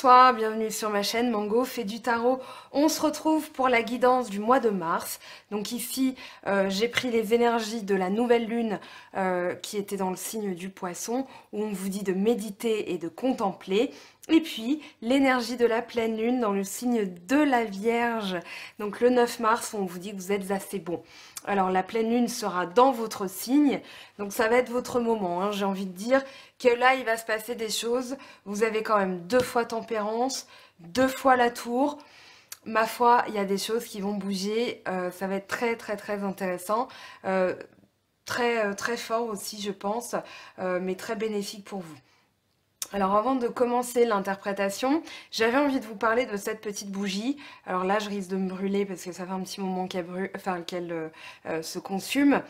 Bonsoir, bienvenue sur ma chaîne Mango fait du tarot. On se retrouve pour la guidance du mois de mars. Donc ici, j'ai pris les énergies de la nouvelle lune qui était dans le signe du poisson, où on vous dit de méditer et de contempler. Et puis, l'énergie de la pleine lune dans le signe de la Vierge. Donc le 9 mars, on vous dit que vous êtes assez bon. Alors la pleine lune sera dans votre signe, donc ça va être votre moment, hein. J'ai envie de dire que là, il va se passer des choses. Vous avez quand même 2 fois Tempérance, 2 fois la Tour. Ma foi, il y a des choses qui vont bouger. Ça va être très très très intéressant. Très fort aussi, je pense, mais très bénéfique pour vous. Alors avant de commencer l'interprétation, j'avais envie de vous parler de cette petite bougie. Alors là, je risque de me brûler parce que ça fait un petit moment qu'elle se consume.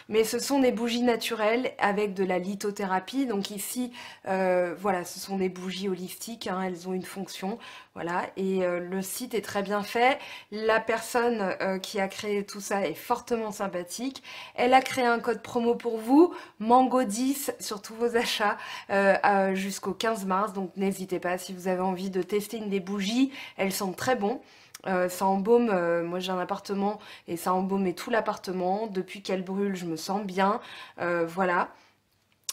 Mais ce sont des bougies naturelles avec de la lithothérapie. Donc ici, voilà, ce sont des bougies holistiques, hein, elles ont une fonction. Voilà, et le site est très bien fait. La personne qui a créé tout ça est fortement sympathique. Elle a créé un code promo pour vous, Mango10, sur tous vos achats jusqu'au 15 mars. Donc n'hésitez pas si vous avez envie de tester une des bougies. Elles sentent très bon. Ça embaume, moi j'ai un appartement et ça embaume tout l'appartement. Depuis qu'elle brûle, je me sens bien. Voilà.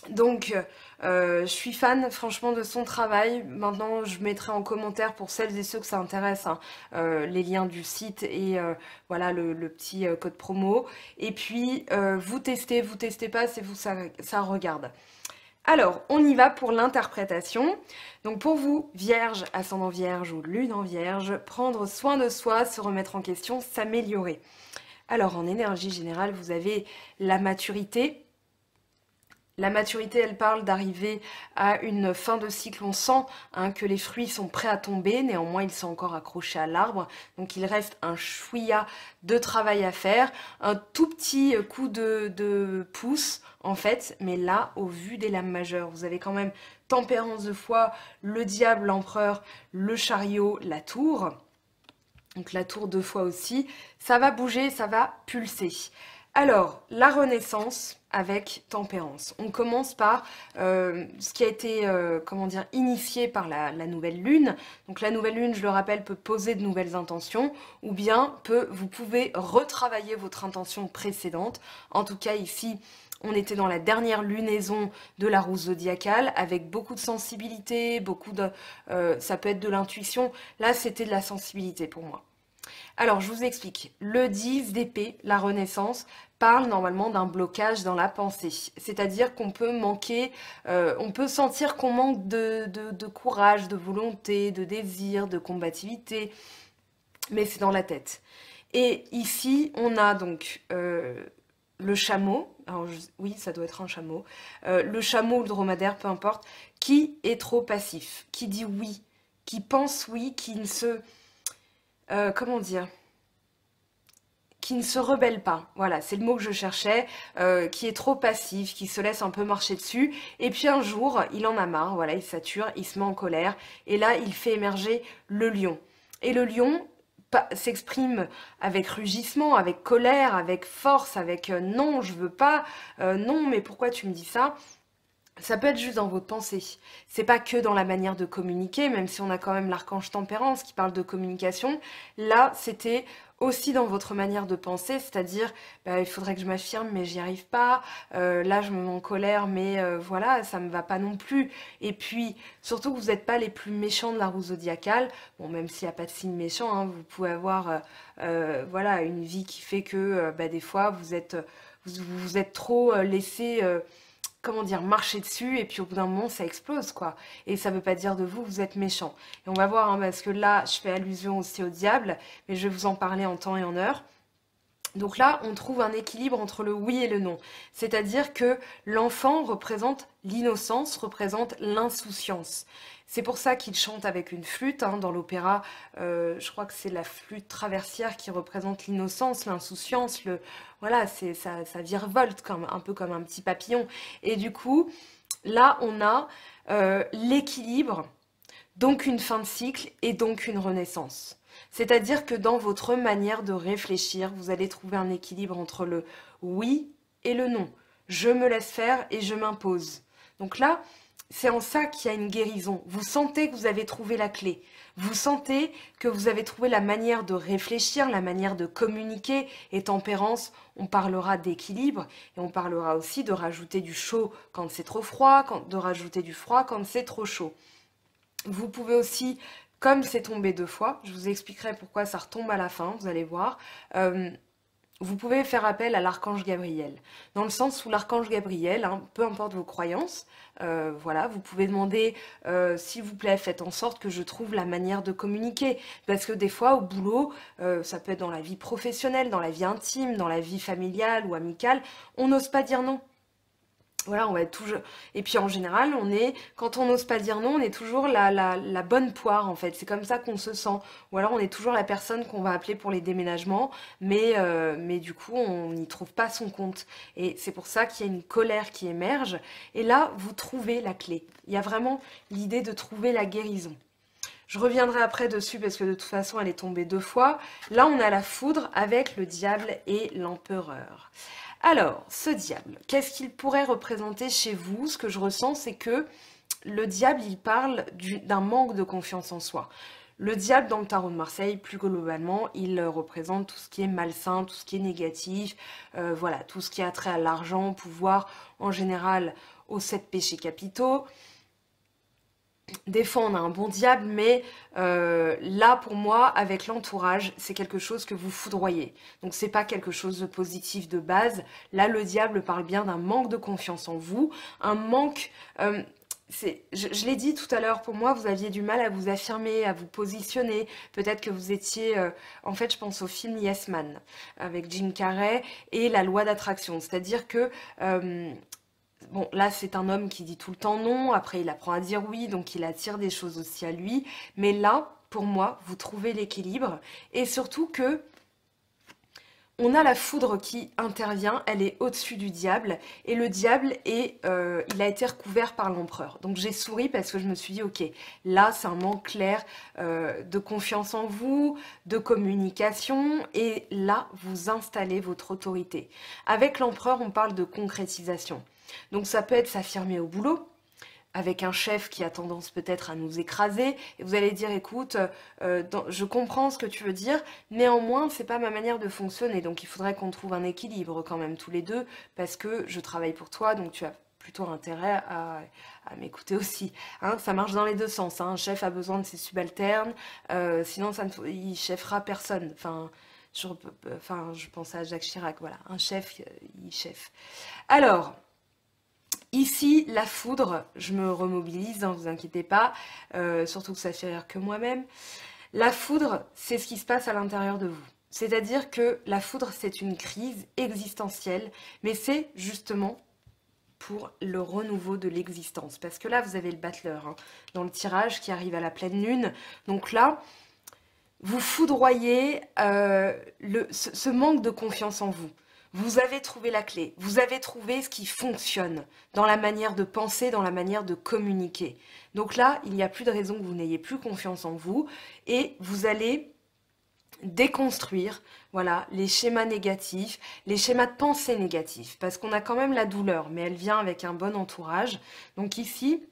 Donc, je suis fan franchement de son travail. Maintenant, je mettrai en commentaire pour celles et ceux que ça intéresse, hein, les liens du site et voilà le petit code promo. Et puis, vous testez pas, c'est vous ça regarde. Alors, on y va pour l'interprétation. Donc pour vous, Vierge, ascendant Vierge ou Lune en Vierge, prendre soin de soi, se remettre en question, s'améliorer. Alors en énergie générale, vous avez la maturité. La maturité, elle parle d'arriver à une fin de cycle. On sent, hein, que les fruits sont prêts à tomber, néanmoins ils sont encore accrochés à l'arbre. Donc il reste un chouïa de travail à faire, un tout petit coup de pouce en fait. Mais là, au vu des lames majeures, vous avez quand même Tempérance 2 fois, le diable, l'empereur, le chariot, la tour. Donc la tour 2 fois aussi. Ça va bouger, ça va pulser. Alors, la renaissance avec Tempérance. On commence par ce qui a été comment dire, initié par la nouvelle lune. Donc la nouvelle lune, je le rappelle, peut poser de nouvelles intentions ou bien vous pouvez retravailler votre intention précédente. En tout cas ici, on était dans la dernière lunaison de la roue zodiacale avec beaucoup de sensibilité, ça peut être de l'intuition. Là, c'était de la sensibilité pour moi. Alors, je vous explique. Le 10 d'épée, la renaissance, parle normalement d'un blocage dans la pensée. C'est-à-dire qu'on peut manquer, on peut sentir qu'on manque de courage, de volonté, de désir, de combativité, mais c'est dans la tête. Et ici, on a donc le chameau, alors oui, ça doit être un chameau, le chameau ou le dromadaire, peu importe, qui est trop passif, qui dit oui, qui pense oui, qui ne se... comment dire, qui ne se rebelle pas, voilà, c'est le mot que je cherchais, qui est trop passif, qui se laisse un peu marcher dessus, et puis un jour, il en a marre, voilà, il sature, il se met en colère, et là, il fait émerger le lion. Et le lion s'exprime avec rugissement, avec colère, avec force, avec non, je veux pas, non, mais pourquoi tu me dis ça ? Ça peut être juste dans votre pensée. C'est pas que dans la manière de communiquer, même si on a quand même l'archange Tempérance qui parle de communication. Là, c'était aussi dans votre manière de penser, c'est-à-dire, il faudrait que je m'affirme, mais j'y arrive pas. Là, je me mets en colère, mais voilà, ça me va pas non plus. Et puis, surtout que vous n'êtes pas les plus méchants de la roue zodiacale. Bon, même s'il n'y a pas de signe méchant, hein, vous pouvez avoir, voilà, une vie qui fait que, des fois, vous êtes trop laissé... comment dire, marcher dessus, et puis au bout d'un moment, ça explose, quoi. Et ça veut pas dire de vous, vous êtes méchant. Et on va voir, hein, parce que là, je fais allusion aussi au diable, mais je vais vous en parler en temps et en heure. Donc là, on trouve un équilibre entre le oui et le non. C'est-à-dire que l'enfant représente l'innocence, représente l'insouciance. C'est pour ça qu'il chante avec une flûte, hein, dans l'opéra. Je crois que c'est la flûte traversière qui représente l'innocence, l'insouciance. Voilà, ça virevolte un peu comme un petit papillon. Et du coup, là, on a l'équilibre, donc une fin de cycle et donc une renaissance. C'est-à-dire que dans votre manière de réfléchir, vous allez trouver un équilibre entre le oui et le non. Je me laisse faire et je m'impose. Donc là, c'est en ça qu'il y a une guérison. Vous sentez que vous avez trouvé la clé. Vous sentez que vous avez trouvé la manière de réfléchir, la manière de communiquer. Et tempérance, on parlera d'équilibre et on parlera aussi de rajouter du chaud quand c'est trop froid, de rajouter du froid quand c'est trop chaud. Vous pouvez aussi, comme c'est tombé 2 fois, je vous expliquerai pourquoi ça retombe à la fin, vous allez voir, vous pouvez faire appel à l'archange Gabriel. Dans le sens où l'archange Gabriel, hein, peu importe vos croyances, voilà, vous pouvez demander, s'il vous plaît, faites en sorte que je trouve la manière de communiquer. Parce que des fois, au boulot, ça peut être dans la vie professionnelle, dans la vie intime, dans la vie familiale ou amicale, on n'ose pas dire non. Voilà, on va être toujours... Et puis en général, quand on n'ose pas dire non, on est toujours la bonne poire en fait. C'est comme ça qu'on se sent. Ou alors on est toujours la personne qu'on va appeler pour les déménagements, mais du coup on n'y trouve pas son compte. Et c'est pour ça qu'il y a une colère qui émerge. Et là, vous trouvez la clé. Il y a vraiment l'idée de trouver la guérison. Je reviendrai après dessus parce que de toute façon elle est tombée 2 fois. Là on a la foudre avec le diable et l'empereur. Alors, ce diable, qu'est-ce qu'il pourrait représenter chez vous? Ce que je ressens, c'est que le diable, il parle d'un manque de confiance en soi. Le diable, dans le tarot de Marseille, plus globalement, il représente tout ce qui est malsain, tout ce qui est négatif, voilà, tout ce qui a trait à l'argent, au pouvoir, en général, aux 7 péchés capitaux. Des fois, on a un bon diable, mais là, pour moi, avec l'entourage, c'est quelque chose que vous foudroyez. Donc, c'est pas quelque chose de positif de base. Là, le diable parle bien d'un manque de confiance en vous, un manque... je l'ai dit tout à l'heure, pour moi, vous aviez du mal à vous affirmer, à vous positionner. Peut-être que vous étiez... en fait, je pense au film Yes Man, avec Jim Carrey, et la loi d'attraction. C'est-à-dire que... bon, là, c'est un homme qui dit tout le temps non, après il apprend à dire oui, donc il attire des choses aussi à lui. Mais là, pour moi, vous trouvez l'équilibre. Et surtout que on a la foudre qui intervient, elle est au-dessus du diable. Et le diable, il a été recouvert par l'empereur. Donc j'ai souri parce que je me suis dit, ok, là, c'est un manque clair de confiance en vous, de communication. Et là, vous installez votre autorité. Avec l'empereur, on parle de concrétisation. Donc ça peut être s'affirmer au boulot, avec un chef qui a tendance peut-être à nous écraser, et vous allez dire, écoute, je comprends ce que tu veux dire, néanmoins, c'est pas ma manière de fonctionner, donc il faudrait qu'on trouve un équilibre quand même tous les deux, parce que je travaille pour toi, donc tu as plutôt intérêt à m'écouter aussi. Hein, ça marche dans les deux sens, hein. Un chef a besoin de ses subalternes, sinon il cheffera personne. Je pense à Jacques Chirac, voilà, un chef, il cheffe. Alors... Ici, la foudre, je me remobilise, ne vous inquiétez pas, surtout que ça fait rire que moi-même. La foudre, c'est ce qui se passe à l'intérieur de vous. C'est-à-dire que la foudre, c'est une crise existentielle, mais c'est justement pour le renouveau de l'existence. Parce que là, vous avez le battleur hein, dans le tirage qui arrive à la pleine lune. Donc là, vous foudroyez ce manque de confiance en vous. Vous avez trouvé la clé, vous avez trouvé ce qui fonctionne dans la manière de penser, dans la manière de communiquer. Donc là, il n'y a plus de raison que vous n'ayez plus confiance en vous et vous allez déconstruire voilà, les schémas négatifs, les schémas de pensée négatifs, parce qu'on a quand même la douleur, mais elle vient avec un bon entourage. Donc ici...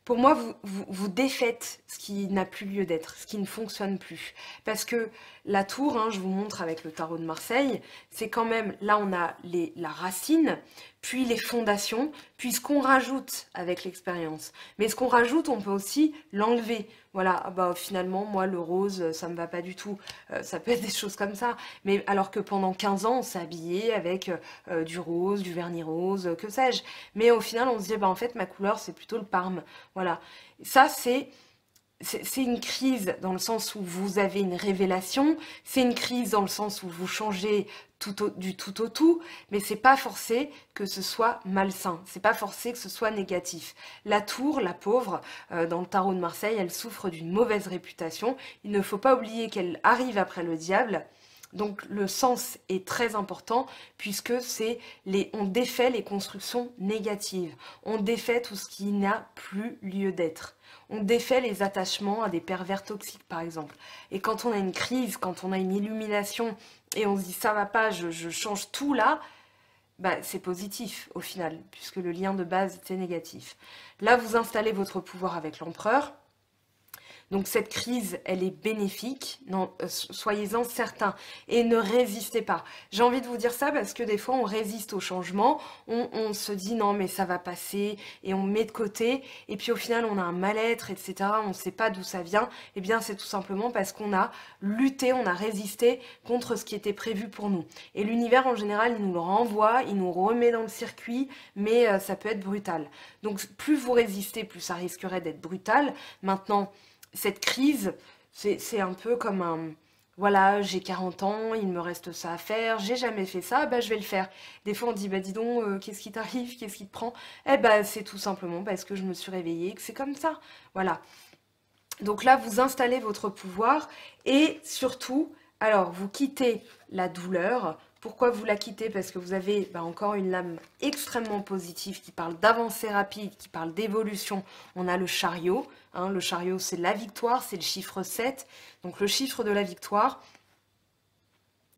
Pour moi, vous défaites ce qui n'a plus lieu d'être, ce qui ne fonctionne plus. Parce que la tour, hein, je vous montre avec le tarot de Marseille, c'est quand même, là on a la racine, puis les fondations, puis ce qu'on rajoute avec l'expérience. Mais ce qu'on rajoute, on peut aussi l'enlever. Voilà, bah, finalement, moi, le rose, ça me va pas du tout. Ça peut être des choses comme ça. Mais alors que pendant 15 ans, on s'est habillé avec du rose, du vernis rose, que sais-je. Mais au final, on se dit, bah, en fait, ma couleur, c'est plutôt le parme. Voilà. Ça, c'est une crise dans le sens où vous avez une révélation, c'est une crise dans le sens où vous changez du tout au tout, mais c'est pas forcé que ce soit malsain, c'est pas forcé que ce soit négatif. La tour, la pauvre, dans le tarot de Marseille, elle souffre d'une mauvaise réputation. Il ne faut pas oublier qu'elle arrive après le diable. Donc le sens est très important puisque on défait les constructions négatives, on défait tout ce qui n'a plus lieu d'être. On défait les attachements à des pervers toxiques, par exemple. Et quand on a une crise, quand on a une illumination, et on se dit, ça va pas, je change tout là, bah, c'est positif au final, puisque le lien de base était négatif. Là, vous installez votre pouvoir avec l'empereur. Donc cette crise, elle est bénéfique, non, soyez-en certains, et ne résistez pas. J'ai envie de vous dire ça parce que des fois on résiste au changement, on se dit non mais ça va passer, et on met de côté, et puis au final on a un mal-être, etc., on ne sait pas d'où ça vient, et bien c'est tout simplement parce qu'on a lutté, on a résisté contre ce qui était prévu pour nous. Et l'univers en général, il nous le renvoie, il nous remet dans le circuit, mais ça peut être brutal. Donc plus vous résistez, plus ça risquerait d'être brutal. Maintenant, cette crise, c'est un peu comme un... Voilà, j'ai 40 ans, il me reste ça à faire, j'ai jamais fait ça, bah je vais le faire. Des fois on dit, bah dis donc, qu'est-ce qui t'arrive, qu'est-ce qui te prend? Eh bah c'est tout simplement parce que je me suis réveillée, que c'est comme ça. Voilà. Donc là, vous installez votre pouvoir et surtout, alors vous quittez la douleur. Pourquoi vous la quittez? Parce que vous avez encore une lame extrêmement positive qui parle d'avancée rapide, qui parle d'évolution. On a le chariot. Hein, le chariot, c'est la victoire, c'est le chiffre 7. Donc le chiffre de la victoire.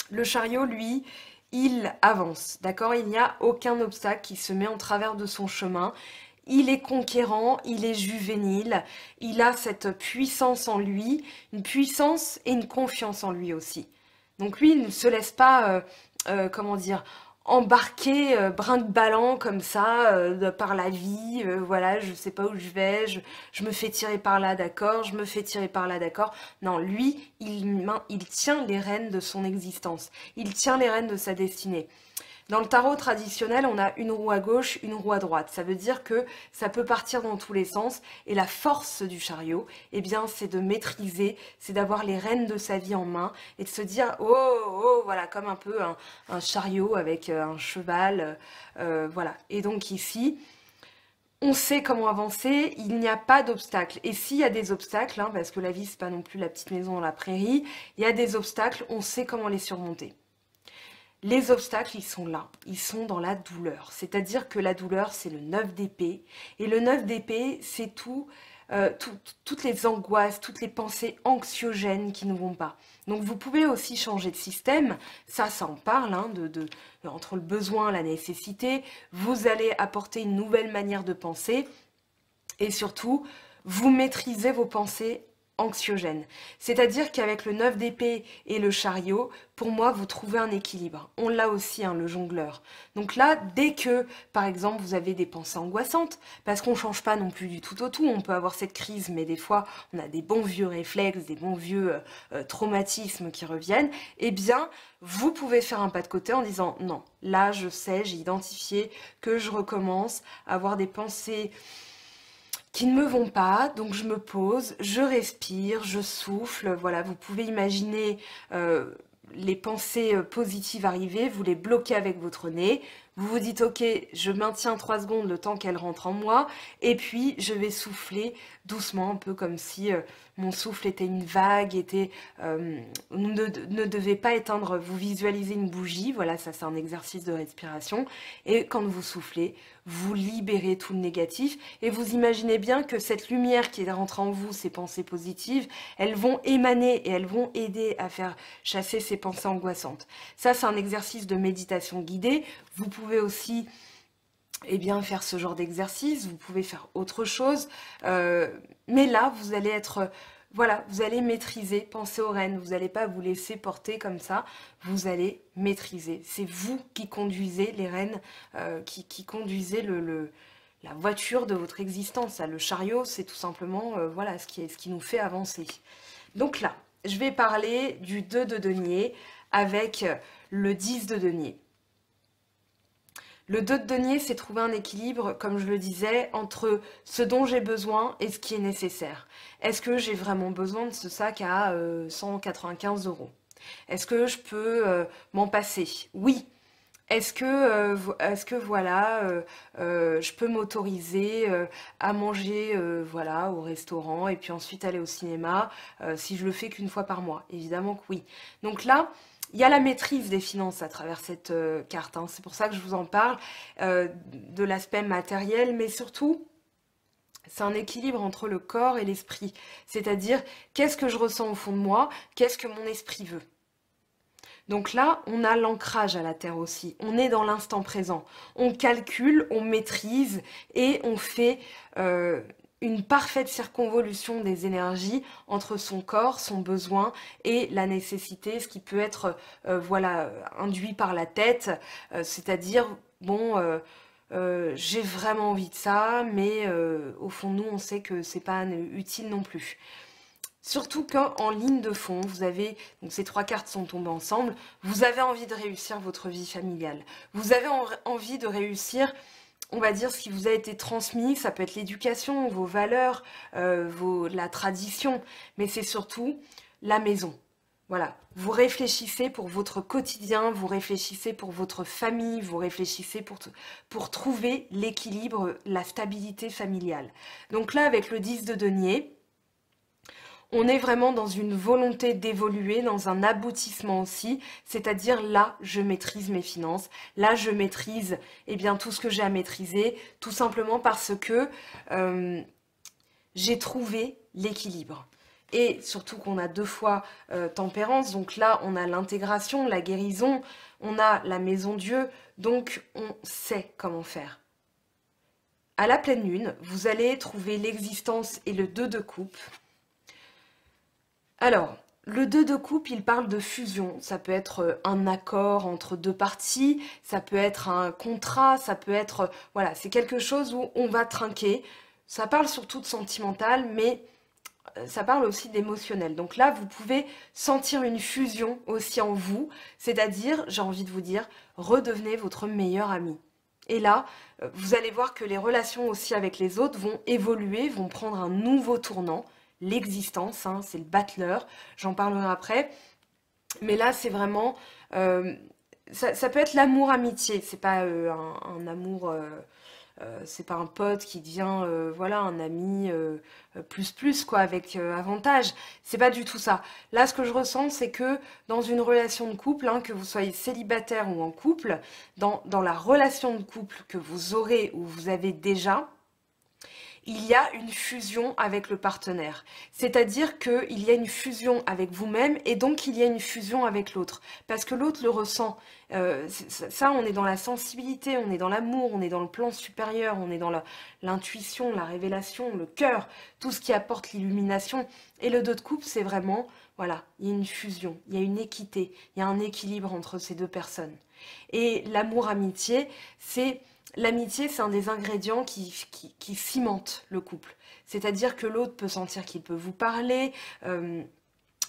Le chariot, lui, il avance. D'accord? Il n'y a aucun obstacle qui se met en travers de son chemin. Il est conquérant, il est juvénile, il a cette puissance en lui, une puissance et une confiance en lui aussi. Donc lui, il ne se laisse pas, comment dire, embarquer brinque-ballant comme ça par la vie. Voilà, je sais pas où je vais, je me fais tirer par là, d'accord, je me fais tirer par là, d'accord. Non, lui, il tient les rênes de son existence, il tient les rênes de sa destinée. Dans le tarot traditionnel, on a une roue à gauche, une roue à droite. Ça veut dire que ça peut partir dans tous les sens. Et la force du chariot, eh bien, c'est de maîtriser, c'est d'avoir les rênes de sa vie en main et de se dire, oh, oh, voilà, comme un peu un chariot avec un cheval, voilà. Et donc ici, on sait comment avancer, il n'y a pas d'obstacle. Et s'il y a des obstacles, hein, parce que la vie, c'est pas non plus la petite maison dans la prairie, il y a des obstacles, on sait comment les surmonter. Les obstacles, ils sont là, ils sont dans la douleur. C'est-à-dire que la douleur, c'est le 9 d'épée. Et le 9 d'épée, c'est toutes les angoisses, toutes les pensées anxiogènes qui ne vont pas. Donc vous pouvez aussi changer de système, ça en parle, hein, entre le besoin et la nécessité. Vous allez apporter une nouvelle manière de penser et surtout, vous maîtrisez vos pensées anxiogènes. C'est-à-dire qu'avec le 9 d'épée et le chariot, pour moi, vous trouvez un équilibre. On l'a aussi, hein, le jongleur. Donc là, dès que, par exemple, vous avez des pensées angoissantes, parce qu'on ne change pas non plus du tout au tout, on peut avoir cette crise, mais des fois, on a des bons vieux réflexes, des bons vieux traumatismes qui reviennent, eh bien, vous pouvez faire un pas de côté en disant, non, là, je sais, j'ai identifié que je recommence à avoir des pensées qui ne me vont pas, donc je me pose, je respire, je souffle, voilà, vous pouvez imaginer les pensées positives arriver, vous les bloquez avec votre nez, vous vous dites ok, je maintiens 3 secondes le temps qu'elle rentre en moi, et puis je vais souffler doucement, un peu comme si mon souffle était une vague, ne devait pas éteindre, vous visualisez une bougie, voilà, ça c'est un exercice de respiration, et quand vous soufflez, vous libérez tout le négatif, et vous imaginez bien que cette lumière qui est rentrée en vous, ces pensées positives, elles vont émaner et elles vont aider à faire chasser ces pensées angoissantes. Ça c'est un exercice de méditation guidée, vous pouvez aussi faire ce genre d'exercice, vous pouvez faire autre chose, mais là vous allez être, voilà, vous allez maîtriser, pensez aux rênes, vous n'allez pas vous laisser porter comme ça, vous allez maîtriser, c'est vous qui conduisez les rênes, qui conduisez la voiture de votre existence, le chariot c'est tout simplement voilà, ce qui nous fait avancer. Donc là, je vais parler du 2 de denier avec le 10 de denier. Le 2 de denier, c'est trouver un équilibre, comme je le disais, entre ce dont j'ai besoin et ce qui est nécessaire. Est-ce que j'ai vraiment besoin de ce sac à 195 €? Est-ce que je peux m'en passer? Oui. Est-ce que voilà, je peux m'autoriser à manger voilà, au restaurant et puis ensuite aller au cinéma si je le fais qu'une fois par mois? Évidemment que oui. Donc là, il y a la maîtrise des finances à travers cette carte, hein. C'est pour ça que je vous en parle, de l'aspect matériel, mais surtout, c'est un équilibre entre le corps et l'esprit. C'est-à-dire, qu'est-ce que je ressens au fond de moi? Qu'est-ce que mon esprit veut? Donc là, on a l'ancrage à la terre aussi. On est dans l'instant présent. On calcule, on maîtrise et on fait une parfaite circonvolution des énergies entre son corps, son besoin et la nécessité, ce qui peut être voilà, induit par la tête, c'est-à-dire, bon, j'ai vraiment envie de ça, mais au fond, nous, on sait que c'est pas utile non plus. Surtout quand en ligne de fond, vous avez, donc ces trois cartes sont tombées ensemble, vous avez envie de réussir votre vie familiale. Vous avez envie de réussir, on va dire, ce qui vous a été transmis, ça peut être l'éducation, vos valeurs, la tradition, mais c'est surtout la maison. Voilà, vous réfléchissez pour votre quotidien, vous réfléchissez pour votre famille, vous réfléchissez pour trouver l'équilibre, la stabilité familiale. Donc là, avec le 10 de denier, on est vraiment dans une volonté d'évoluer, dans un aboutissement aussi, c'est-à-dire là, je maîtrise mes finances, là, je maîtrise eh bien, tout ce que j'ai à maîtriser, tout simplement parce que j'ai trouvé l'équilibre. Et surtout qu'on a deux fois tempérance, donc là, on a l'intégration, la guérison, on a la maison Dieu, donc on sait comment faire. À la pleine lune, vous allez trouver l'existence et le 2 de coupe. Alors, le 2 de coupe, il parle de fusion. Ça peut être un accord entre deux parties, ça peut être un contrat, ça peut être... Voilà, c'est quelque chose où on va trinquer. Ça parle surtout de sentimental, mais ça parle aussi d'émotionnel. Donc là, vous pouvez sentir une fusion aussi en vous, c'est-à-dire, j'ai envie de vous dire, redevenez votre meilleur ami. Et là, vous allez voir que les relations aussi avec les autres vont évoluer, vont prendre un nouveau tournant. L'existence, hein, c'est le battleur, j'en parlerai après. Mais là, c'est vraiment... ça peut être l'amour-amitié, c'est pas un amour... c'est pas un pote qui devient voilà un ami plus quoi avec avantage, c'est pas du tout ça. Là ce que je ressens c'est que dans une relation de couple, hein, que vous soyez célibataire ou en couple, dans la relation de couple que vous aurez ou vous avez déjà, il y a une fusion avec le partenaire. C'est-à-dire qu'il y a une fusion avec vous-même et donc il y a une fusion avec l'autre. Parce que l'autre le ressent. Ça, on est dans la sensibilité, on est dans l'amour, on est dans le plan supérieur, on est dans l'intuition, la révélation, le cœur, tout ce qui apporte l'illumination. Et le 2 de coupe, c'est vraiment, voilà, il y a une fusion, il y a une équité, il y a un équilibre entre ces deux personnes. Et l'amour-amitié, c'est... L'amitié, c'est un des ingrédients qui cimente le couple. C'est-à-dire que l'autre peut sentir qu'il peut vous parler,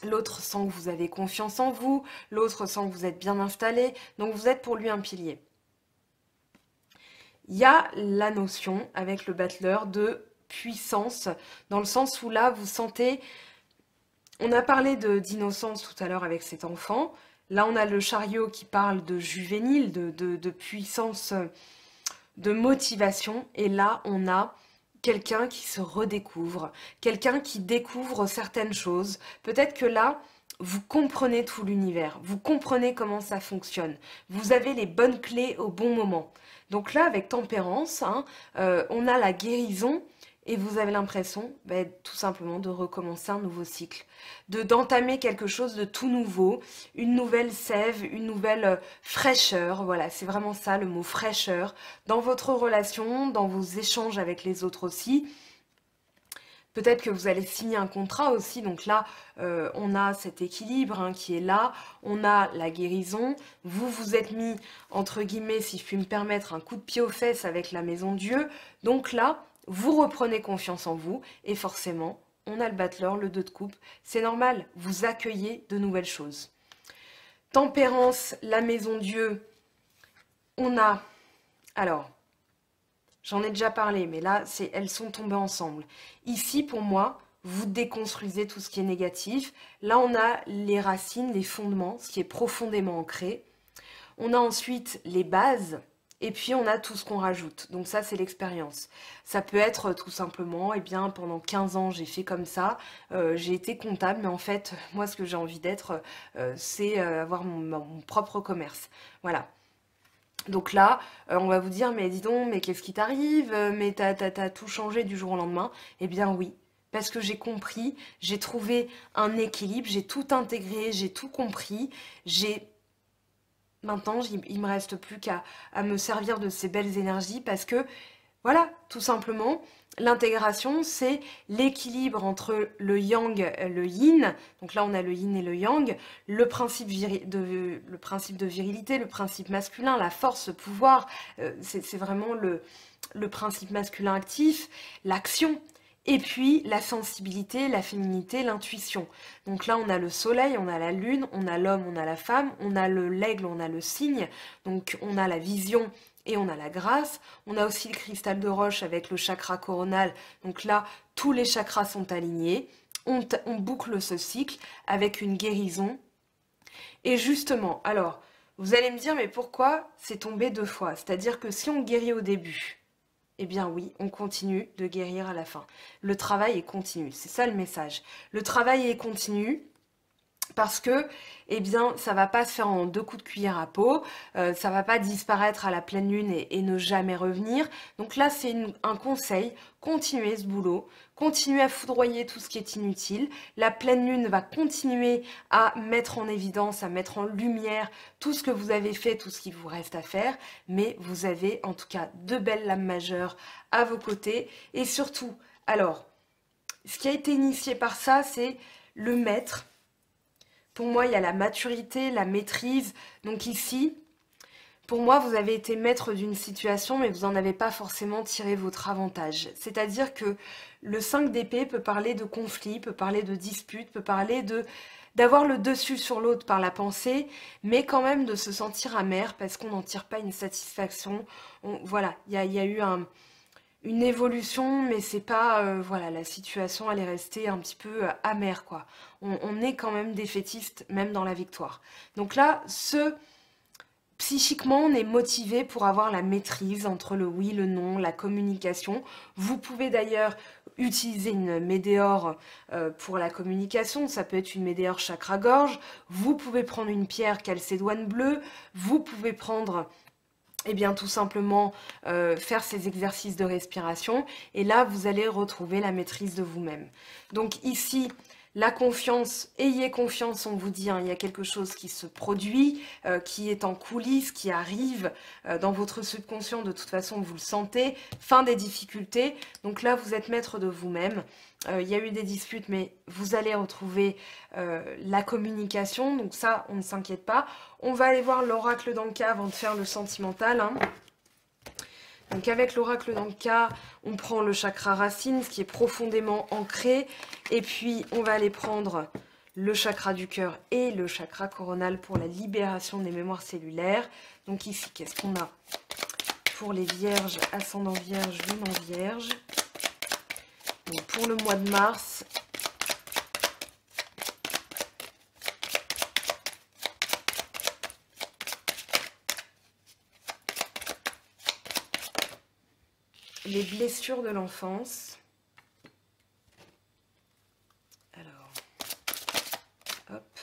l'autre sent que vous avez confiance en vous, l'autre sent que vous êtes bien installé, donc vous êtes pour lui un pilier. Il y a la notion, avec le battleur, de puissance, dans le sens où là, vous sentez... On a parlé d'innocence tout à l'heure avec cet enfant, là on a le chariot qui parle de juvénile, de puissance... de motivation, et là on a quelqu'un qui se redécouvre, quelqu'un qui découvre certaines choses. Peut-être que là, vous comprenez tout l'univers, vous comprenez comment ça fonctionne, vous avez les bonnes clés au bon moment. Donc là, avec tempérance, hein, on a la guérison, et vous avez l'impression tout simplement de recommencer un nouveau cycle, d'entamer quelque chose de tout nouveau, une nouvelle sève, une nouvelle fraîcheur. Voilà, c'est vraiment ça le mot fraîcheur, dans votre relation, dans vos échanges avec les autres aussi. Peut-être que vous allez signer un contrat aussi, donc là, on a cet équilibre hein, qui est là, on a la guérison, vous vous êtes mis, entre guillemets, si je puis me permettre, un coup de pied aux fesses avec la maison Dieu, donc là, vous reprenez confiance en vous, et forcément, on a le battleur, le 2 de coupe, c'est normal, vous accueillez de nouvelles choses. Tempérance, la maison Dieu, on a, alors, j'en ai déjà parlé, mais là, elles sont tombées ensemble. Ici, pour moi, vous déconstruisez tout ce qui est négatif. Là, on a les racines, les fondements, ce qui est profondément ancré. On a ensuite les bases, et puis on a tout ce qu'on rajoute. Donc ça, c'est l'expérience. Ça peut être tout simplement, eh bien, pendant 15 ans, j'ai fait comme ça. J'ai été comptable, mais en fait, moi, ce que j'ai envie d'être, c'est avoir mon propre commerce. Voilà. Donc là, on va vous dire, mais dis donc, mais qu'est-ce qui t'arrive? Mais t'as tout changé du jour au lendemain. Eh bien oui, parce que j'ai compris, j'ai trouvé un équilibre, j'ai tout intégré, j'ai tout compris, j'ai maintenant, il me reste plus qu'à me servir de ces belles énergies parce que, voilà, tout simplement, l'intégration, c'est l'équilibre entre le yang, le yin. Donc là, on a le yin et le yang, le principe de virilité, le principe masculin, la force, le pouvoir. C'est vraiment le principe masculin actif, l'action. Et puis la sensibilité, la féminité, l'intuition. Donc là, on a le soleil, on a la lune, on a l'homme, on a la femme, on a l'aigle, on a le cygne. Donc on a la vision et on a la grâce. On a aussi le cristal de roche avec le chakra coronal. Donc là, tous les chakras sont alignés. On boucle ce cycle avec une guérison. Et justement, alors, vous allez me dire, mais pourquoi c'est tombé 2 fois? C'est-à-dire que si on guérit au début, eh bien oui, on continue de guérir à la fin. Le travail est continu, c'est ça le message. Le travail est continu parce que, eh bien, ça va pas se faire en 2 coups de cuillère à peau, ça va pas disparaître à la pleine lune et ne jamais revenir. Donc là, c'est un conseil, continuez ce boulot, continuez à foudroyer tout ce qui est inutile. La pleine lune va continuer à mettre en évidence, à mettre en lumière tout ce que vous avez fait, tout ce qu'il vous reste à faire, mais vous avez en tout cas 2 belles lames majeures à vos côtés. Et surtout, alors, ce qui a été initié par ça, c'est le maître. Pour moi, il y a la maturité, la maîtrise. Donc ici, pour moi, vous avez été maître d'une situation, mais vous n'en avez pas forcément tiré votre avantage. C'est-à-dire que le 5 d'épée peut parler de conflit, peut parler de dispute, peut parler d'avoir le dessus sur l'autre par la pensée, mais quand même de se sentir amer parce qu'on n'en tire pas une satisfaction. Voilà, il y a eu une évolution, mais c'est pas, voilà, la situation, elle est restée un petit peu amère, quoi. On est quand même défaitiste, même dans la victoire. Donc là, psychiquement, on est motivé pour avoir la maîtrise entre le oui, le non, la communication. Vous pouvez d'ailleurs utiliser une météore pour la communication. Ça peut être une météore chakra-gorge. Vous pouvez prendre une pierre calcédoine bleue. Vous pouvez prendre... Eh bien, tout simplement, faire ces exercices de respiration. Et là, vous allez retrouver la maîtrise de vous-même. Donc ici, la confiance, ayez confiance, on vous dit, hein, il y a quelque chose qui se produit, qui est en coulisses, qui arrive dans votre subconscient. De toute façon, vous le sentez. Fin des difficultés. Donc là, vous êtes maître de vous-même. Il y a eu des disputes, mais vous allez retrouver la communication. Donc ça, on ne s'inquiète pas. On va aller voir l'oracle dans le cas avant de faire le sentimental. Hein. Donc avec l'oracle dans le cas, on prend le chakra racine, ce qui est profondément ancré. Et puis, on va aller prendre le chakra du cœur et le chakra coronal pour la libération des mémoires cellulaires. Donc ici, qu'est-ce qu'on a pour les vierges, ascendant vierge, lune en vierge? Donc pour le mois de mars, les blessures de l'enfance. Alors, hop,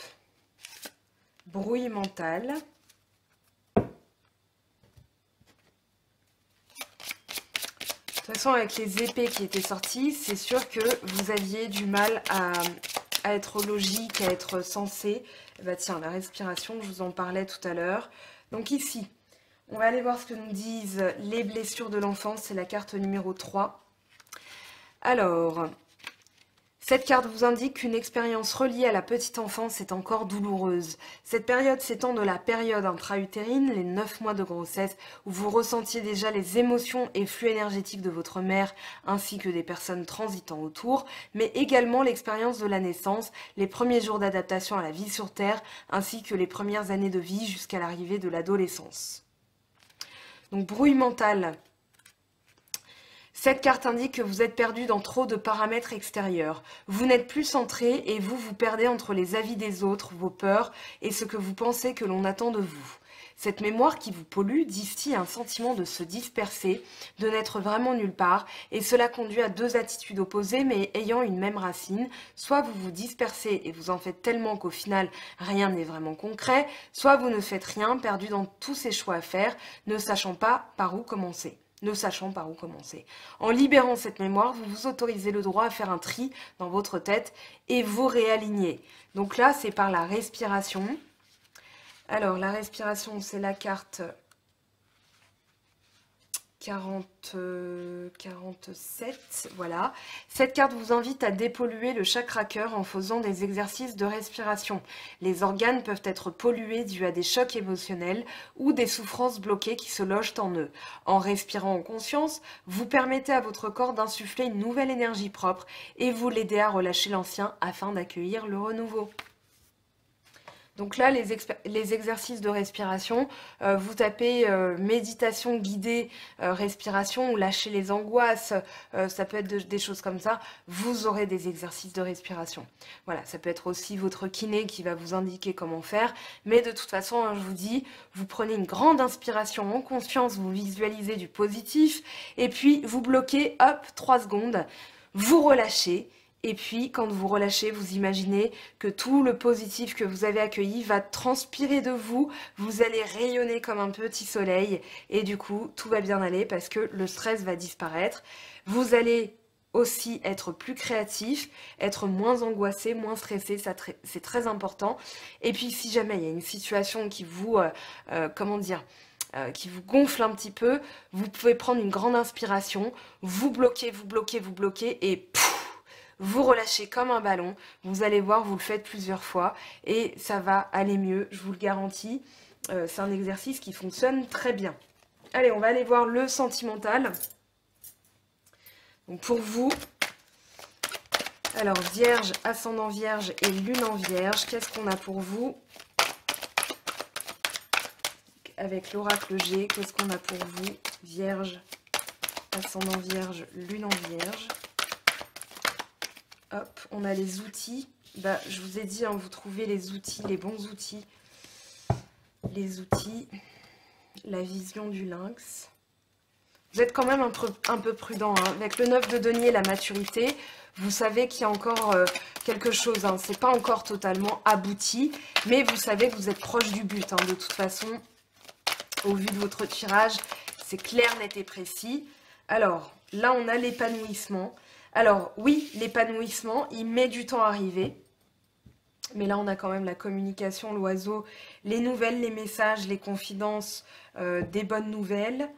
brouille mentale. De toute façon, avec les épées qui étaient sorties, c'est sûr que vous aviez du mal à être logique, à être sensé. Bah tiens, la respiration, je vous en parlais tout à l'heure. Donc ici, on va aller voir ce que nous disent les blessures de l'enfance. C'est la carte numéro 3. Alors, cette carte vous indique qu'une expérience reliée à la petite enfance est encore douloureuse. Cette période s'étend de la période intra-utérine, les 9 mois de grossesse, où vous ressentiez déjà les émotions et flux énergétiques de votre mère, ainsi que des personnes transitant autour, mais également l'expérience de la naissance, les premiers jours d'adaptation à la vie sur Terre, ainsi que les premières années de vie jusqu'à l'arrivée de l'adolescence. Donc, brouille mentale. Cette carte indique que vous êtes perdu dans trop de paramètres extérieurs. Vous n'êtes plus centré et vous perdez entre les avis des autres, vos peurs et ce que vous pensez que l'on attend de vous. Cette mémoire qui vous pollue distille un sentiment de se disperser, de n'être vraiment nulle part, et cela conduit à 2 attitudes opposées mais ayant une même racine. Soit vous vous dispersez et vous en faites tellement qu'au final rien n'est vraiment concret, soit vous ne faites rien, perdu dans tous ces choix à faire, ne sachant pas par où commencer. En libérant cette mémoire, vous vous autorisez le droit à faire un tri dans votre tête et vous réaligner. Donc là, c'est par la respiration. Alors, la respiration, c'est la carte 47, voilà. Cette carte vous invite à dépolluer le chakra cœur en faisant des exercices de respiration. Les organes peuvent être pollués dus à des chocs émotionnels ou des souffrances bloquées qui se logent en eux. En respirant en conscience, vous permettez à votre corps d'insuffler une nouvelle énergie propre et vous l'aidez à relâcher l'ancien afin d'accueillir le renouveau. Donc là, les exercices de respiration, vous tapez méditation guidée, respiration ou lâcher les angoisses, ça peut être des choses comme ça, vous aurez des exercices de respiration. Voilà, ça peut être aussi votre kiné qui va vous indiquer comment faire, mais de toute façon, hein, je vous dis, vous prenez une grande inspiration en conscience, vous visualisez du positif, et puis vous bloquez, hop, 3 secondes, vous relâchez. Et puis, quand vous relâchez, vous imaginez que tout le positif que vous avez accueilli va transpirer de vous. Vous allez rayonner comme un petit soleil. Et du coup, tout va bien aller parce que le stress va disparaître. Vous allez aussi être plus créatif, être moins angoissé, moins stressé. C'est très important. Et puis, si jamais il y a une situation qui vous... qui vous gonfle un petit peu, vous pouvez prendre une grande inspiration, vous bloquez, et pouf, vous relâchez comme un ballon, vous allez voir, vous le faites plusieurs fois et ça va aller mieux, je vous le garantis. C'est un exercice qui fonctionne très bien. Allez, on va aller voir le sentimental. Donc pour vous, alors Vierge, ascendant Vierge et Lune en Vierge, qu'est-ce qu'on a pour vous? Avec l'oracle G, qu'est-ce qu'on a pour vous? Vierge, ascendant Vierge, Lune en Vierge. Hop, on a les outils. Bah, je vous ai dit, hein, vous trouvez les outils, les bons outils. Les outils, la vision du lynx. Vous êtes quand même un peu prudent. Hein. Avec le 9 de denier, la maturité, vous savez qu'il y a encore quelque chose. Hein. C'est pas encore totalement abouti, mais vous savez que vous êtes proche du but. Hein. De toute façon, au vu de votre tirage, c'est clair, net et précis. Alors, là, on a l'épanouissement. Alors, oui, l'épanouissement, il met du temps à arriver. Mais là, on a quand même la communication, l'oiseau, les nouvelles, les messages, les confidences, des bonnes nouvelles.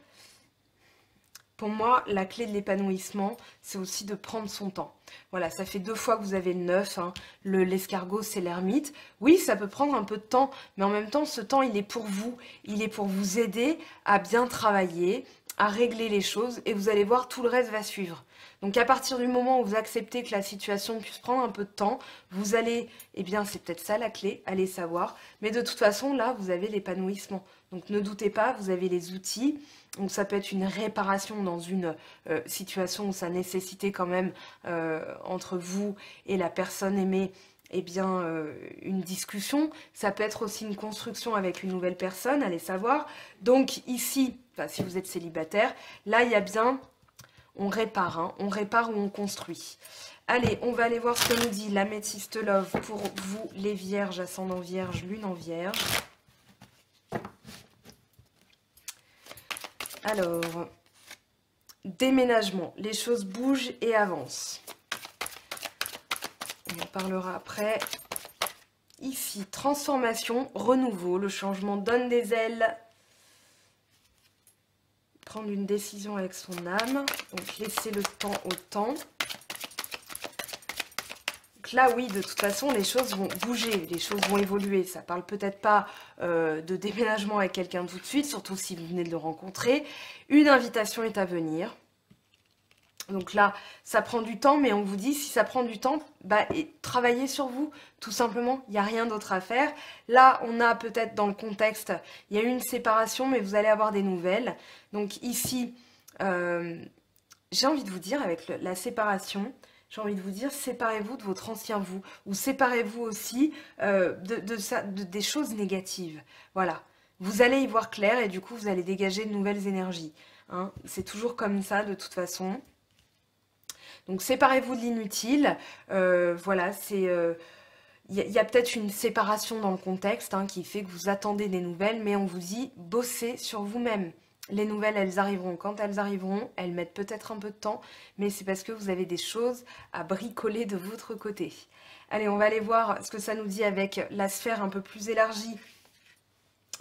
Pour moi, la clé de l'épanouissement, c'est aussi de prendre son temps. Voilà, ça fait 2 fois que vous avez le 9. Hein. L'escargot, c'est l'ermite. Oui, ça peut prendre un peu de temps, mais en même temps, ce temps, il est pour vous. Il est pour vous aider à bien travailler, à régler les choses, et vous allez voir, tout le reste va suivre. Donc à partir du moment où vous acceptez que la situation puisse prendre un peu de temps, vous allez, eh bien c'est peut-être ça la clé, allez savoir. Mais de toute façon, là, vous avez l'épanouissement. Donc ne doutez pas, vous avez les outils. Donc ça peut être une réparation dans une situation où ça nécessitait quand même entre vous et la personne aimée, eh bien, une discussion. Ça peut être aussi une construction avec une nouvelle personne, allez savoir. Donc ici, enfin, si vous êtes célibataire, là il y a bien... On répare, hein, on répare ou on construit. Allez, on va aller voir ce que nous dit l'améthyste love pour vous, les vierges, ascendant vierge, lune en vierge. Alors, déménagement, les choses bougent et avancent. On en parlera après. Ici, transformation, renouveau, le changement donne des ailes. Prendre une décision avec son âme, donc laisser le temps au temps. Donc là, oui, de toute façon, les choses vont bouger, les choses vont évoluer. Ça parle peut-être pas de déménagement avec quelqu'un tout de suite, surtout si vous venez de le rencontrer. Une invitation est à venir. Donc là, ça prend du temps, mais on vous dit, si ça prend du temps, bah, travaillez sur vous, tout simplement. Il n'y a rien d'autre à faire. Là, on a peut-être dans le contexte, il y a eu une séparation, mais vous allez avoir des nouvelles. Donc ici, j'ai envie de vous dire, avec la séparation, j'ai envie de vous dire, séparez-vous de votre ancien vous, ou séparez-vous aussi des choses négatives. Voilà. Vous allez y voir clair, et du coup, vous allez dégager de nouvelles énergies. Hein. C'est toujours comme ça, de toute façon. Donc séparez-vous de l'inutile, voilà, c'est... Il y a peut-être une séparation dans le contexte hein, qui fait que vous attendez des nouvelles, mais on vous dit, bossez sur vous-même. Les nouvelles, elles arriveront quand elles arriveront, elles mettent peut-être un peu de temps, mais c'est parce que vous avez des choses à bricoler de votre côté. Allez, on va aller voir ce que ça nous dit avec la sphère un peu plus élargie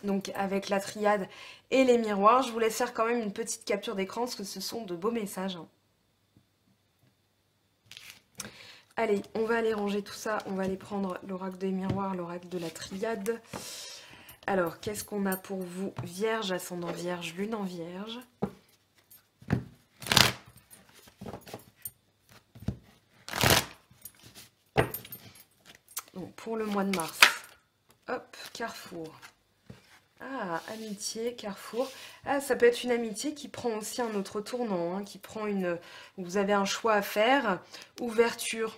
Donc avec la triade et les miroirs, je vous laisse faire quand même une petite capture d'écran parce que ce sont de beaux messages, hein. Allez, on va aller ranger tout ça, on va aller prendre l'oracle des miroirs, l'oracle de la triade. Alors, qu'est-ce qu'on a pour vous? Vierge, ascendant vierge, lune en vierge. Donc, pour le mois de mars, hop, carrefour. Ah, amitié, carrefour. Ah, ça peut être une amitié qui prend aussi un autre tournant, hein, qui prend une... Vous avez un choix à faire, ouverture.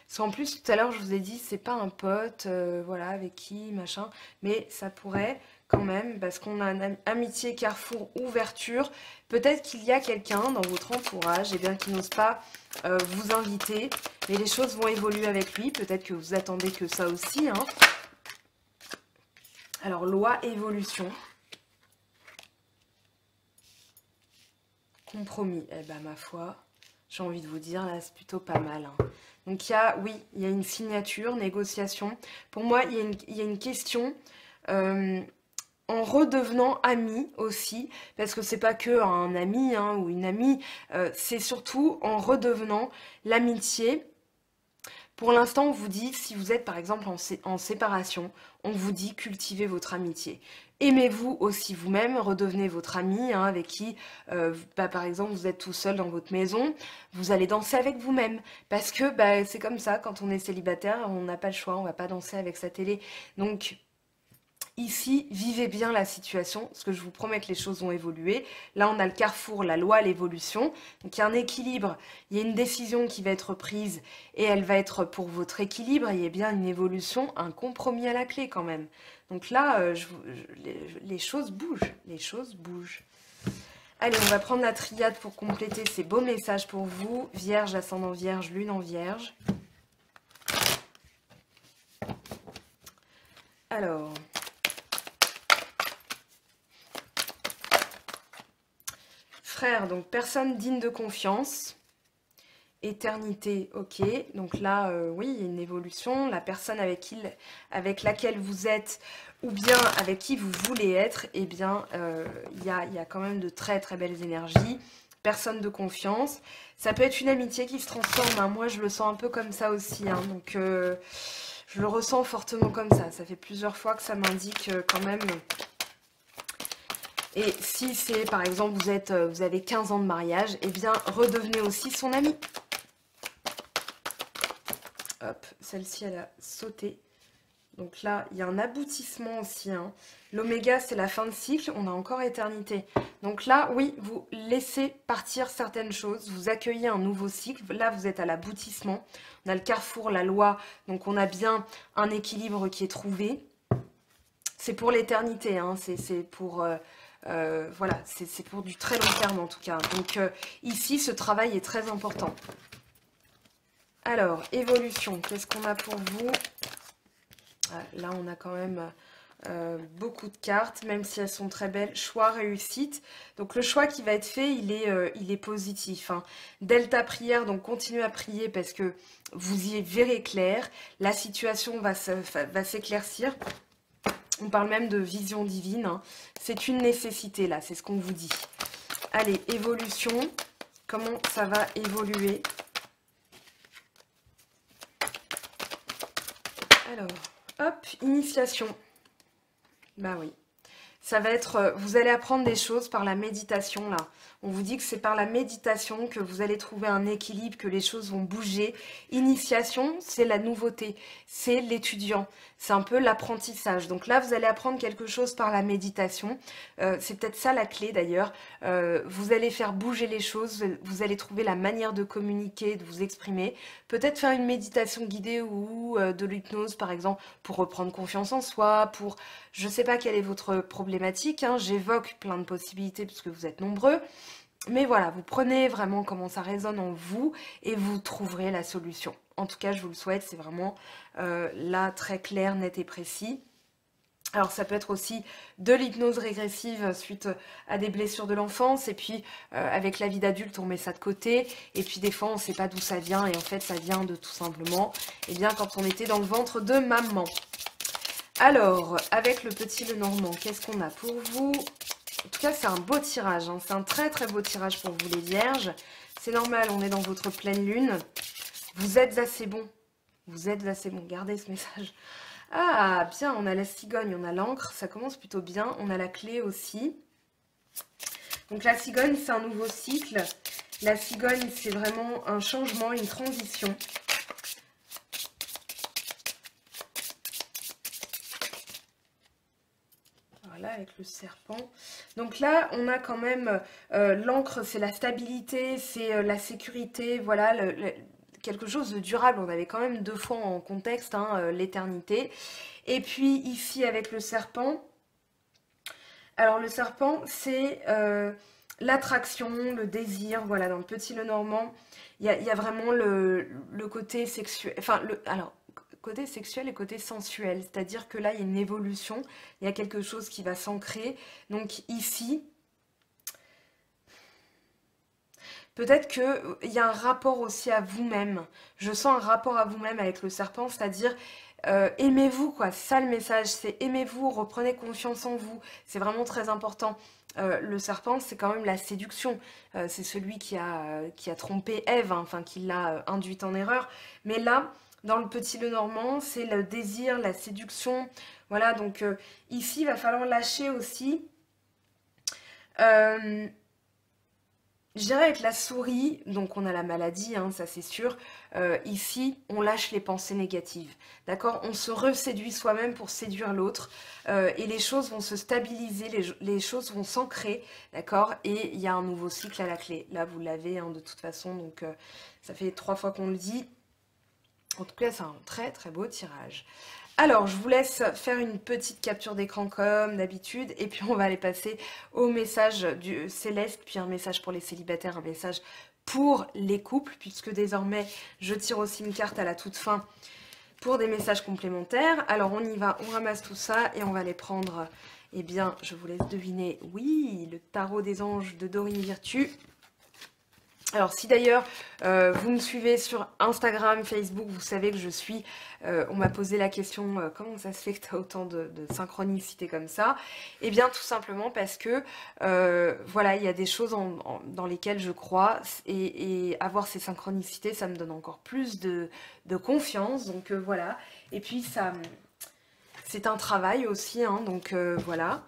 Parce qu'en plus, tout à l'heure, je vous ai dit, c'est pas un pote, voilà, avec qui, machin, mais ça pourrait quand même, parce qu'on a une amitié, carrefour, ouverture. Peut-être qu'il y a quelqu'un dans votre entourage, eh bien, qui n'ose pas vous inviter, mais les choses vont évoluer avec lui. Peut-être que vous attendez que ça aussi, hein. Alors, loi, évolution. Compromis, eh ben, ma foi, j'ai envie de vous dire, là, c'est plutôt pas mal, hein. Donc, oui, il y a une signature, négociation. Pour moi, il y a une question en redevenant ami aussi, parce que c'est pas que un ami, hein, ou une amie, c'est surtout en redevenant l'amitié. Pour l'instant, on vous dit, si vous êtes par exemple en séparation, on vous dit cultivez votre amitié. Aimez-vous aussi vous-même, redevenez votre ami, hein, avec qui, par exemple, vous êtes tout seul dans votre maison, vous allez danser avec vous-même. Parce que c'est comme ça, quand on est célibataire, on n'a pas le choix, on va pas danser avec sa télé. Donc, ici, vivez bien la situation, parce que je vous promets que les choses vont évoluer. Là, on a le carrefour, la loi, l'évolution. Donc, il y a un équilibre, il y a une décision qui va être prise, et elle va être pour votre équilibre. Il y a bien une évolution, un compromis à la clé quand même. Donc là, les choses bougent, les choses bougent. Allez, on va prendre la triade pour compléter ces beaux messages pour vous. Vierge, ascendant vierge, lune en vierge. Alors... Frère, donc personne digne de confiance. Éternité, ok. Donc là, oui, il y a une évolution. La personne avec laquelle vous êtes, ou bien avec qui vous voulez être, eh bien, il y a quand même de très très belles énergies. Personne de confiance. Ça peut être une amitié qui se transforme, hein. Moi, je le sens un peu comme ça aussi, hein. Donc, je le ressens fortement comme ça. Ça fait plusieurs fois que ça m'indique quand même... Et si c'est, par exemple, vous avez 15 ans de mariage, eh bien, redevenez aussi son ami. Hop, celle-ci, elle a sauté. Donc là, il y a un aboutissement aussi, hein. L'oméga, c'est la fin de cycle, on a encore éternité. Donc là, oui, vous laissez partir certaines choses, vous accueillez un nouveau cycle. Là, vous êtes à l'aboutissement. On a le carrefour, la loi, donc on a bien un équilibre qui est trouvé. C'est pour l'éternité, hein. C'est pour... voilà, c'est pour du très long terme en tout cas. Donc ici, ce travail est très important. Alors, évolution, qu'est-ce qu'on a pour vous? Là, on a quand même beaucoup de cartes, même si elles sont très belles. Choix, réussite. Donc le choix qui va être fait, il est positif, hein. Delta prière, donc continuez à prier parce que vous y verrez clair. La situation va s'éclaircir. On parle même de vision divine, hein. C'est une nécessité là, c'est ce qu'on vous dit. Allez, évolution. Comment ça va évoluer? Alors, hop, initiation. Bah oui. Ça va être, vous allez apprendre des choses par la méditation là. On vous dit que c'est par la méditation que vous allez trouver un équilibre, que les choses vont bouger. Initiation, c'est la nouveauté, c'est l'étudiant, c'est un peu l'apprentissage. Donc là, vous allez apprendre quelque chose par la méditation. C'est peut-être ça la clé d'ailleurs. Vous allez faire bouger les choses, vous allez trouver la manière de communiquer, de vous exprimer. Peut-être faire une méditation guidée ou de l'hypnose par exemple, pour reprendre confiance en soi, pour... Je ne sais pas quelle est votre problématique, hein. J'évoque plein de possibilités puisque vous êtes nombreux. Mais voilà, vous prenez vraiment comment ça résonne en vous et vous trouverez la solution. En tout cas, je vous le souhaite, c'est vraiment là très clair, net et précis. Alors ça peut être aussi de l'hypnose régressive suite à des blessures de l'enfance. Et puis avec la vie d'adulte, on met ça de côté. Et puis des fois, on ne sait pas d'où ça vient. Et en fait, ça vient de tout simplement, eh bien, quand on était dans le ventre de maman. Alors, avec le petit Lenormand, qu'est-ce qu'on a pour vous? En tout cas, c'est un beau tirage, hein. C'est un très très beau tirage pour vous les vierges. C'est normal, on est dans votre pleine lune. Vous êtes assez bon. Vous êtes assez bon. Gardez ce message. Ah, bien, on a la cigogne, on a l'encre. Ça commence plutôt bien. On a la clé aussi. Donc la cigogne, c'est un nouveau cycle. La cigogne, c'est vraiment un changement, une transition. Voilà, avec le serpent. Donc là, on a quand même l'encre, c'est la stabilité, c'est la sécurité, voilà, quelque chose de durable. On avait quand même deux fois en contexte, hein, l'éternité. Et puis ici, avec le serpent, alors le serpent, c'est l'attraction, le désir, voilà, dans le petit Lenormand, il y a vraiment le côté sexuel, enfin, alors, côté sexuel et côté sensuel, c'est-à-dire que là, il y a une évolution, il y a quelque chose qui va s'ancrer. Donc ici, peut-être qu'il y a un rapport aussi à vous-même. Je sens un rapport à vous-même avec le serpent, c'est-à-dire aimez-vous, quoi. C'est ça le message, c'est aimez-vous, reprenez confiance en vous. C'est vraiment très important. Le serpent, c'est quand même la séduction. C'est celui qui a trompé Ève, hein, enfin qui l'a induite en erreur. Mais là, dans le petit Lenormand, c'est le désir, la séduction. Voilà, donc ici, il va falloir lâcher aussi. Je dirais avec la souris, donc on a la maladie, hein, ça c'est sûr. Ici, on lâche les pensées négatives. D'accord? On se reséduit soi-même pour séduire l'autre. Et les choses vont se stabiliser, les choses vont s'ancrer. D'accord? Et il y a un nouveau cycle à la clé. Là, vous l'avez, hein, de toute façon. Donc, ça fait 3 fois qu'on le dit. En tout cas, c'est un très très beau tirage. Alors, je vous laisse faire une petite capture d'écran comme d'habitude, et puis on va aller passer au message du céleste, puis un message pour les célibataires, un message pour les couples, puisque désormais, je tire aussi une carte à la toute fin pour des messages complémentaires. Alors, on y va, on ramasse tout ça, et on va les prendre, eh bien, je vous laisse deviner, oui, le tarot des anges de Dorine Virtue. Alors si d'ailleurs vous me suivez sur Instagram, Facebook, vous savez que je suis, on m'a posé la question comment ça se fait que tu as autant de synchronicité comme ça? Eh bien tout simplement parce que voilà, il y a des choses dans lesquelles je crois et avoir ces synchronicités, ça me donne encore plus de confiance, donc voilà. Et puis ça, c'est un travail aussi, hein, donc voilà.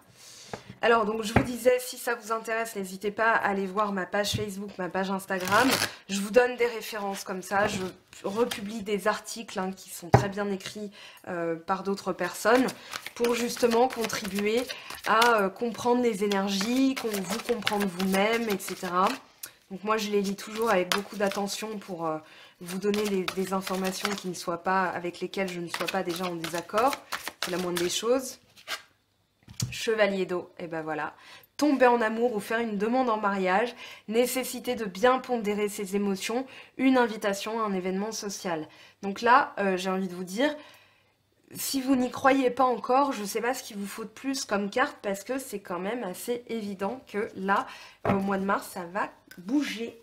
Alors, donc, je vous disais, si ça vous intéresse, n'hésitez pas à aller voir ma page Facebook, ma page Instagram. Je vous donne des références comme ça. Je republie des articles, hein, qui sont très bien écrits par d'autres personnes pour justement contribuer à comprendre les énergies, vous comprendre vous-même, etc. Donc, moi, je les lis toujours avec beaucoup d'attention pour vous donner des informations qui ne soient pas, avec lesquelles je ne sois pas déjà en désaccord. C'est la moindre des choses. Chevalier d'eau, et ben voilà. Tomber en amour ou faire une demande en mariage, nécessité de bien pondérer ses émotions, une invitation à un événement social. Donc là, j'ai envie de vous dire, si vous n'y croyez pas encore, je ne sais pas ce qu'il vous faut de plus comme carte, parce que c'est quand même assez évident que là, au mois de mars, ça va bouger.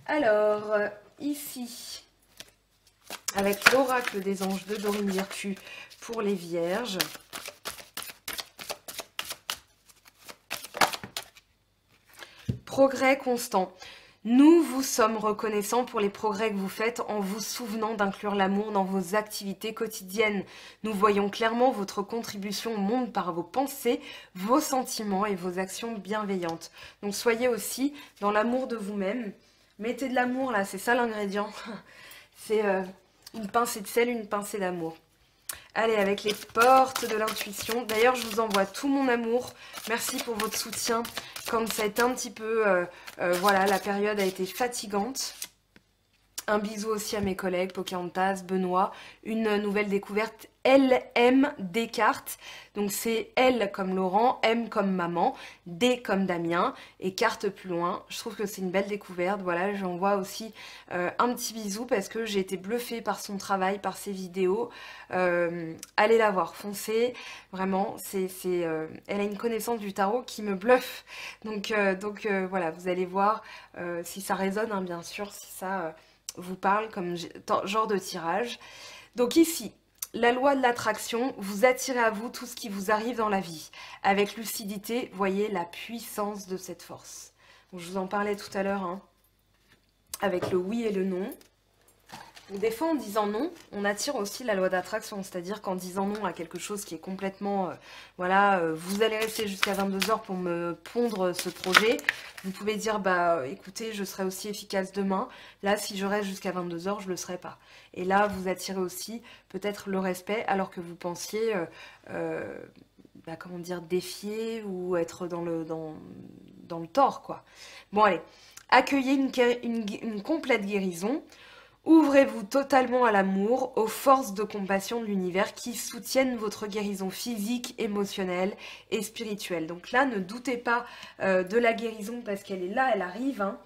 Alors, ici, avec l'oracle des anges de Dorine Virtue pour les vierges. Progrès constant. Nous vous sommes reconnaissants pour les progrès que vous faites en vous souvenant d'inclure l'amour dans vos activités quotidiennes. Nous voyons clairement votre contribution au monde par vos pensées, vos sentiments et vos actions bienveillantes. Donc soyez aussi dans l'amour de vous-même. Mettez de l'amour là, c'est ça l'ingrédient. C'est une pincée de sel, une pincée d'amour. Allez, avec les portes de l'intuition. D'ailleurs, je vous envoie tout mon amour. Merci pour votre soutien. Quand ça a été un petit peu... voilà, la période a été fatigante. Un bisou aussi à mes collègues, Pocahontas, Benoît. Une nouvelle découverte, LM Descartes. Donc c'est L comme Laurent, M comme maman, D comme Damien et carte plus loin. Je trouve que c'est une belle découverte. Voilà, j'envoie aussi un petit bisou parce que j'ai été bluffée par son travail, par ses vidéos. Allez la voir, foncez. Vraiment, elle a une connaissance du tarot qui me bluffe. Donc voilà, vous allez voir si ça résonne, hein, bien sûr, si ça... vous parle comme genre de tirage. Donc ici, la loi de l'attraction, vous attirez à vous tout ce qui vous arrive dans la vie. Avec lucidité, voyez la puissance de cette force. Donc, je vous en parlais tout à l'heure, hein, avec le oui et le non. Des fois, en disant non, on attire aussi la loi d'attraction, c'est-à-dire qu'en disant non à quelque chose qui est complètement, voilà, vous allez rester jusqu'à 22 heures pour me pondre ce projet, vous pouvez dire, bah écoutez, je serai aussi efficace demain, là, si je reste jusqu'à 22 heures, je ne le serai pas. Et là, vous attirez aussi peut-être le respect, alors que vous pensiez, bah, comment dire, défier ou être dans le tort, quoi. Bon, allez, accueillez une complète guérison. Ouvrez-vous totalement à l'amour, aux forces de compassion de l'univers qui soutiennent votre guérison physique, émotionnelle et spirituelle. Donc là, ne doutez pas de la guérison parce qu'elle est là, elle arrive, hein.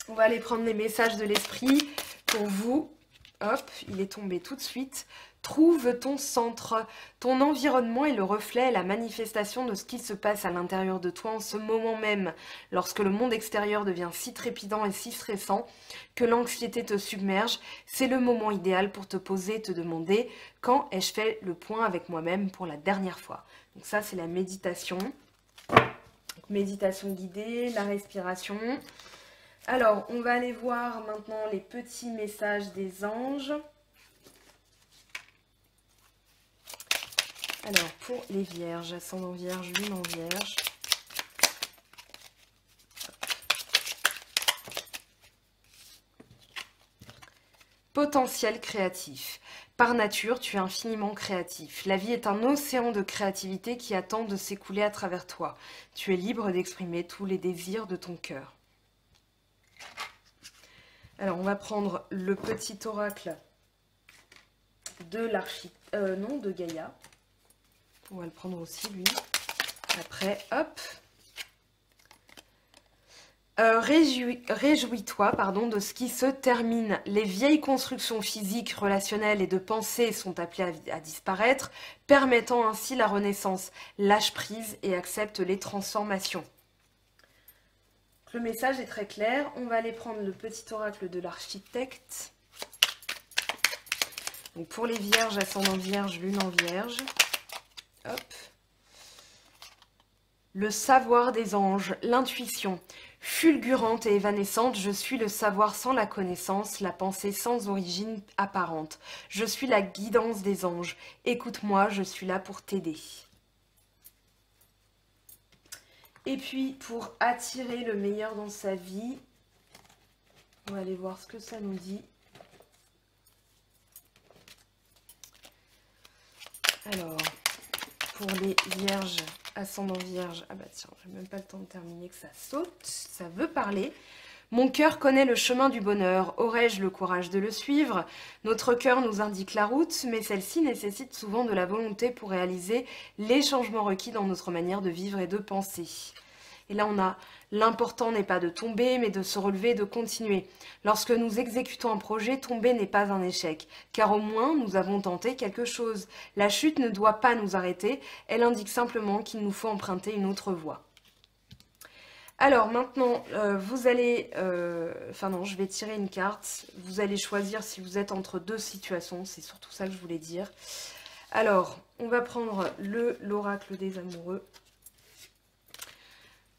On va aller prendre les messages de l'esprit pour vous. Hop, il est tombé tout de suite. Trouve ton centre. Ton environnement est le reflet et la manifestation de ce qui se passe à l'intérieur de toi en ce moment même, lorsque le monde extérieur devient si trépidant et si stressant que l'anxiété te submerge. C'est le moment idéal pour te poser et te demander « Quand ai-je fait le point avec moi-même pour la dernière fois ?» Donc ça, c'est la méditation. Donc, méditation guidée, la respiration. Alors, on va aller voir maintenant les petits messages des anges. Alors, pour les vierges, ascendant vierge, lune en vierge. Potentiel créatif. Par nature, tu es infiniment créatif. La vie est un océan de créativité qui attend de s'écouler à travers toi. Tu es libre d'exprimer tous les désirs de ton cœur. Alors, on va prendre le petit oracle de de Gaïa. On va le prendre aussi, lui. Après, hop. Réjouis-toi, de ce qui se termine. Les vieilles constructions physiques, relationnelles et de pensée sont appelées à disparaître, permettant ainsi la renaissance. Lâche prise et accepte les transformations. Le message est très clair. On va aller prendre le petit oracle de l'architecte. Donc pour les vierges, ascendant vierge, lune en vierge. Hop. Le savoir des anges, l'intuition. Fulgurante et évanescente, je suis le savoir sans la connaissance, la pensée sans origine apparente. Je suis la guidance des anges. Écoute-moi, je suis là pour t'aider. Et puis, pour attirer le meilleur dans sa vie, on va aller voir ce que ça nous dit. Alors, pour les vierges, ascendant vierge, ah bah tiens, j'ai même pas le temps de terminer que ça saute, ça veut parler. Mon cœur connaît le chemin du bonheur, aurais-je le courage de le suivre? Notre cœur nous indique la route, mais celle-ci nécessite souvent de la volonté pour réaliser les changements requis dans notre manière de vivre et de penser. Et là, on a l'important n'est pas de tomber, mais de se relever et de continuer. Lorsque nous exécutons un projet, tomber n'est pas un échec, car au moins nous avons tenté quelque chose. La chute ne doit pas nous arrêter, elle indique simplement qu'il nous faut emprunter une autre voie. Alors maintenant, vous allez... Enfin non, je vais tirer une carte. Vous allez choisir si vous êtes entre deux situations, c'est surtout ça que je voulais dire. Alors, on va prendre l'oracle des amoureux.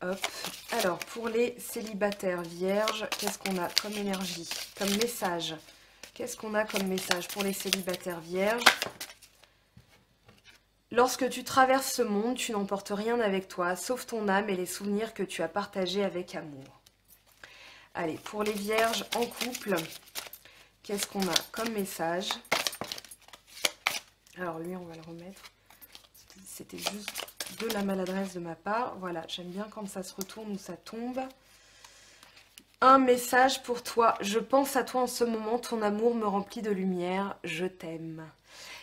Hop. Alors, pour les célibataires vierges, qu'est-ce qu'on a comme énergie, comme message? Qu'est-ce qu'on a comme message pour les célibataires vierges? Lorsque tu traverses ce monde, tu n'emportes rien avec toi, sauf ton âme et les souvenirs que tu as partagés avec amour. Allez, pour les vierges en couple, qu'est-ce qu'on a comme message? Alors lui, on va le remettre. C'était juste de la maladresse de ma part. Voilà, j'aime bien quand ça se retourne ou ça tombe. Un message pour toi. Je pense à toi en ce moment. Ton amour me remplit de lumière. Je t'aime.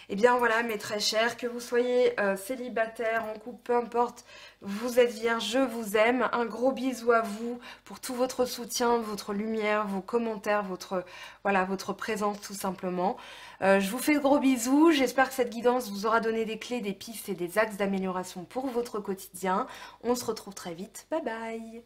Eh bien voilà mes très chers, que vous soyez célibataire, en couple, peu importe, vous êtes vierge, je vous aime. Un gros bisou à vous pour tout votre soutien, votre lumière, vos commentaires, votre présence tout simplement. Je vous fais de gros bisous, j'espère que cette guidance vous aura donné des clés, des pistes et des axes d'amélioration pour votre quotidien. On se retrouve très vite, bye bye.